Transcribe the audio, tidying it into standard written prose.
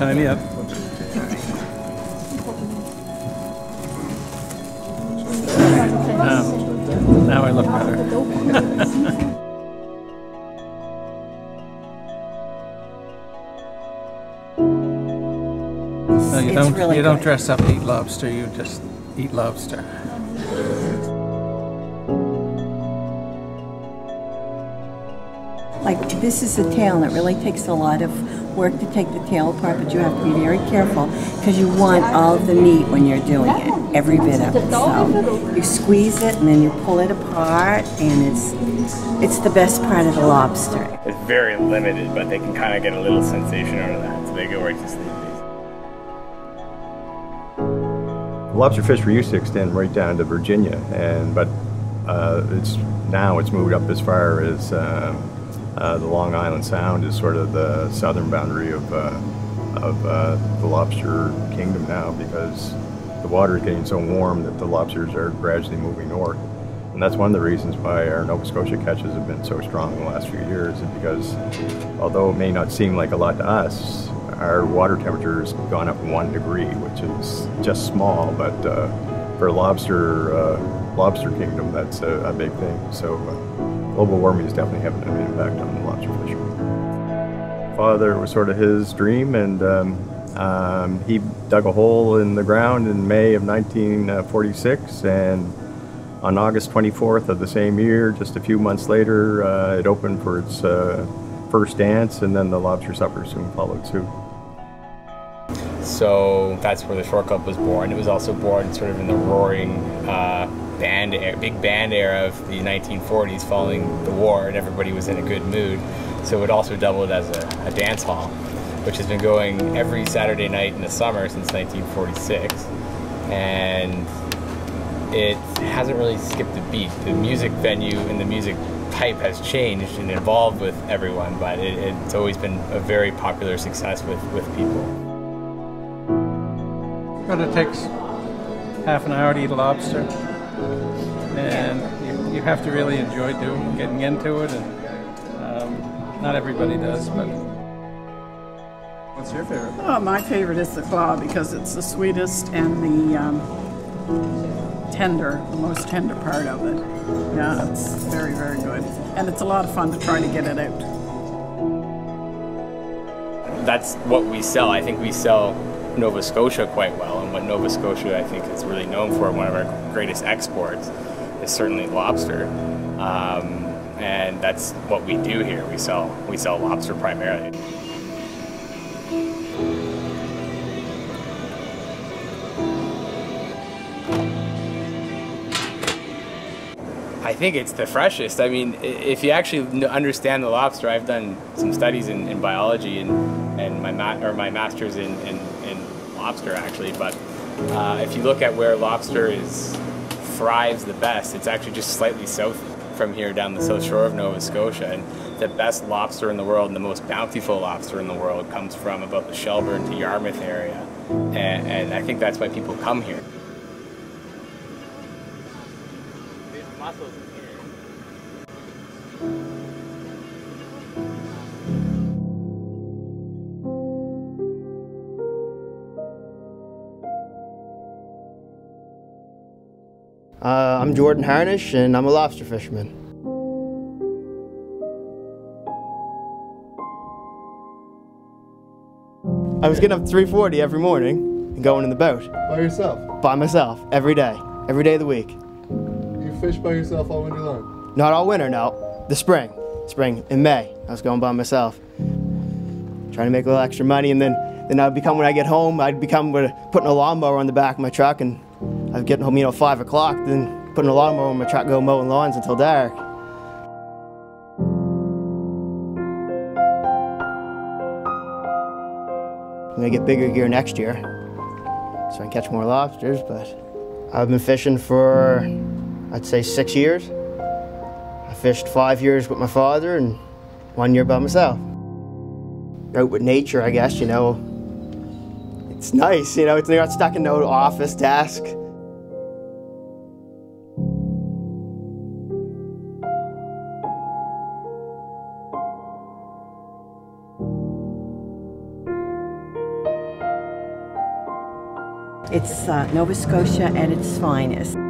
time yet. Now I look better. No, you don't dress up to eat lobster, you just eat lobster. Like, this is the tail, and it really takes a lot of work to take the tail apart, but you have to be very careful because you want all of the meat when you're doing it, every bit of it. So you squeeze it and then you pull it apart, and it's the best part of the lobster. It's very limited, but they can kind of get a little sensation out of that, so they go right to sleep. The lobster fishery used to extend right down to Virginia, but it's moved up as far as the Long Island Sound is sort of the southern boundary of the lobster kingdom now, because the water is getting so warm that the lobsters are gradually moving north. And that's one of the reasons why our Nova Scotia catches have been so strong in the last few years, is because although it may not seem like a lot to us, our water temperature has gone up 1 degree, which is just small, but for lobster kingdom, that's a big thing. So global warming is definitely having an impact on the lobster fishery. Father, was sort of his dream, and he dug a hole in the ground in May of 1946, and on August 24th of the same year, just a few months later, it opened for its first dance, and then the lobster supper soon followed suit. So that's where the Shore Club was born. It was also born sort of in the roaring big band era of the 1940s following the war, and everybody was in a good mood. So it also doubled as a dance hall, which has been going every Saturday night in the summer since 1946. And it hasn't really skipped a beat. The music venue and the music type has changed and evolved with everyone, but it's always been a very popular success with people. But it takes half an hour to eat a lobster, and you have to really enjoy getting into it, and not everybody does. But what's your favorite? Oh, my favorite is the claw, because it's the sweetest and the most tender part of it. Yeah, it's very, very good, and it's a lot of fun to try to get it out. That's what we sell. I think we sell Nova Scotia quite well, and what Nova Scotia I think is really known for, one of our greatest exports, is certainly lobster, and that's what we do here. We sell lobster primarily. I think it's the freshest. I mean, if you actually understand the lobster, I've done some studies in biology and my master's in lobster actually, but if you look at where lobster thrives the best, it's actually just slightly south from here down the south shore of Nova Scotia, and the best lobster in the world and the most bountiful lobster in the world comes from about the Shelburne to Yarmouth area, and I think that's why people come here. There's mussels in here. I'm Jordan Harnish, and I'm a lobster fisherman. I was getting up at 3:40 every morning and going in the boat. By yourself? By myself, every day of the week. You fish by yourself all winter long? Not all winter, no. The spring. In May, I was going by myself. Trying to make a little extra money, and then I'd become, when I get home, putting a lawnmower on the back of my truck, and I'd get home, 5 o'clock, then putting a lawnmower on my truck, go mowing lawns until dark. I'm gonna get bigger gear next year, so I can catch more lobsters, but I've been fishing for, I'd say 6 years. I fished 5 years with my father and 1 year by myself. Out with nature, I guess, It's nice, you're not stuck in no office desk. It's Nova Scotia at its finest.